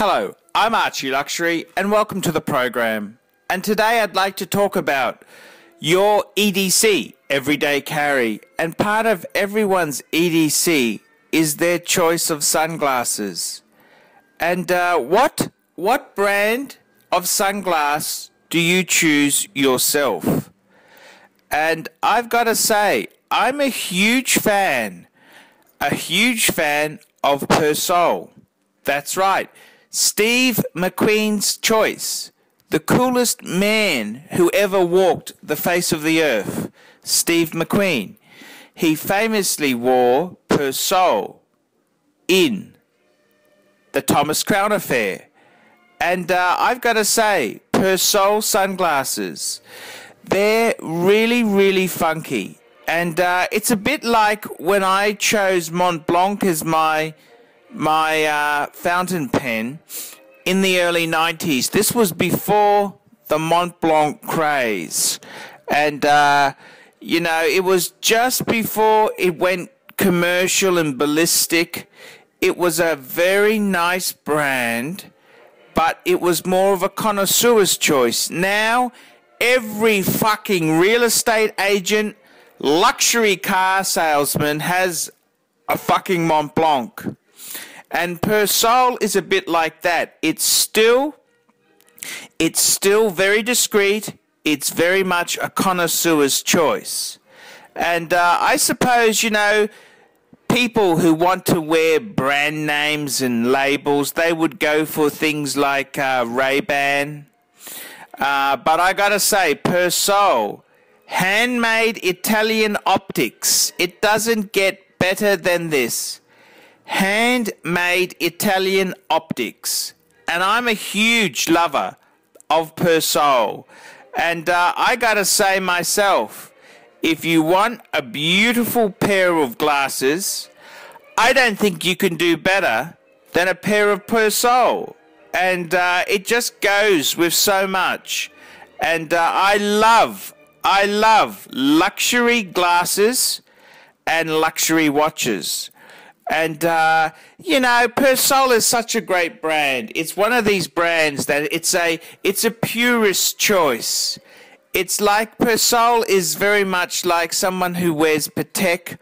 Hello, I'm ArchieLuxury and welcome to the program. And today I'd like to talk about your EDC, everyday carry. And part of everyone's EDC is their choice of sunglasses. And what brand of sunglass do you choose yourself? And I've got to say, I'm a huge fan of Persol. That's right, Steve McQueen's choice, the coolest man who ever walked the face of the earth, Steve McQueen. He famously wore Persol in the Thomas Crown affair. And I've got to say, Persol sunglasses, they're really, really funky. And it's a bit like when I chose Mont Blanc as my fountain pen in the early 90s. This was before the Mont Blanc craze. And, you know, it was just before it went commercial and ballistic. It was a very nice brand, but it was more of a connoisseur's choice. Now, every fucking real estate agent, luxury car salesman has a fucking Mont Blanc. And Persol is a bit like that. It's still very discreet. It's very much a connoisseur's choice. And I suppose, you know, people who want to wear brand names and labels, they would go for things like Ray-Ban. But I gotta say, Persol, handmade Italian optics. It doesn't get better than this. Handmade Italian optics. And I'm a huge lover of Persol. And I gotta say myself, if you want a beautiful pair of glasses, I don't think you can do better than a pair of Persol. And it just goes with so much. And I love luxury glasses and luxury watches. And, you know, Persol is such a great brand. It's one of these brands that it's a purist choice. It's like Persol is very much like someone who wears Patek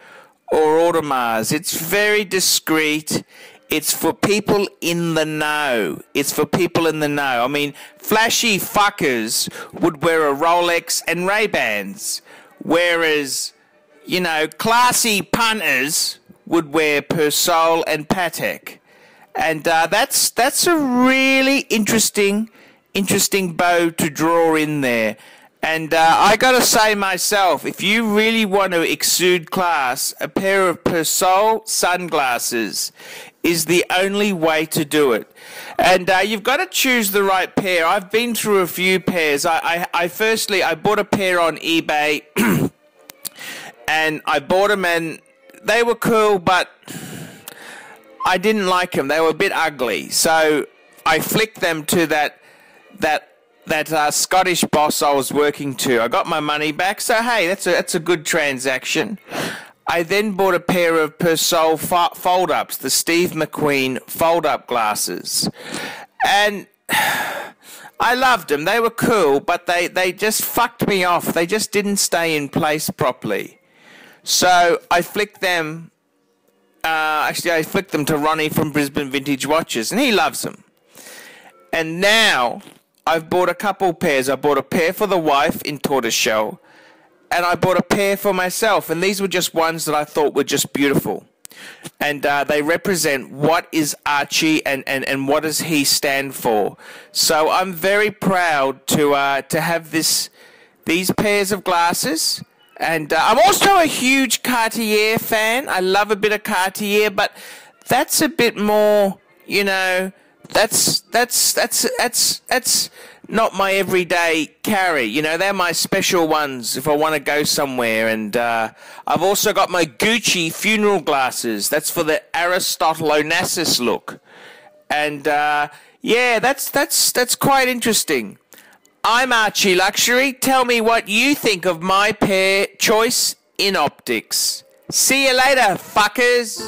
or Audemars. It's very discreet. It's for people in the know. It's for people in the know. I mean, flashy fuckers would wear a Rolex and Ray-Bans, whereas, you know, classy punters would wear Persol and Patek. And that's a really interesting bow to draw in there. And I gotta say myself, if you really want to exude class, a pair of Persol sunglasses is the only way to do it. And you've got to choose the right pair. I've been through a few pairs. I bought a pair on eBay and I bought them and they were cool, but I didn't like them. They were a bit ugly. So I flicked them to that Scottish boss I was working to. I got my money back. So, hey, that's a good transaction. I then bought a pair of Persol fold-ups, the Steve McQueen fold-up glasses. And I loved them. They were cool, but they just fucked me off. They just didn't stay in place properly. So I flicked them. Actually, I flicked them to Ronnie from Brisbane Vintage Watches, and he loves them. And now I've bought a couple pairs. I bought a pair for the wife in tortoiseshell, and I bought a pair for myself. And these were just ones that I thought were just beautiful. And they represent what is Archie and what does he stand for. So I'm very proud to have these pairs of glasses. And I'm also a huge Cartier fan. I love a bit of Cartier, but that's a bit more, you know, that's not my everyday carry. You know, they're my special ones if I want to go somewhere. And I've also got my Gucci funeral glasses. That's for the Aristotle Onassis look. And yeah, that's quite interesting. I'm ArchieLuxury. Tell me what you think of my pair choice in optics. See you later, fuckers.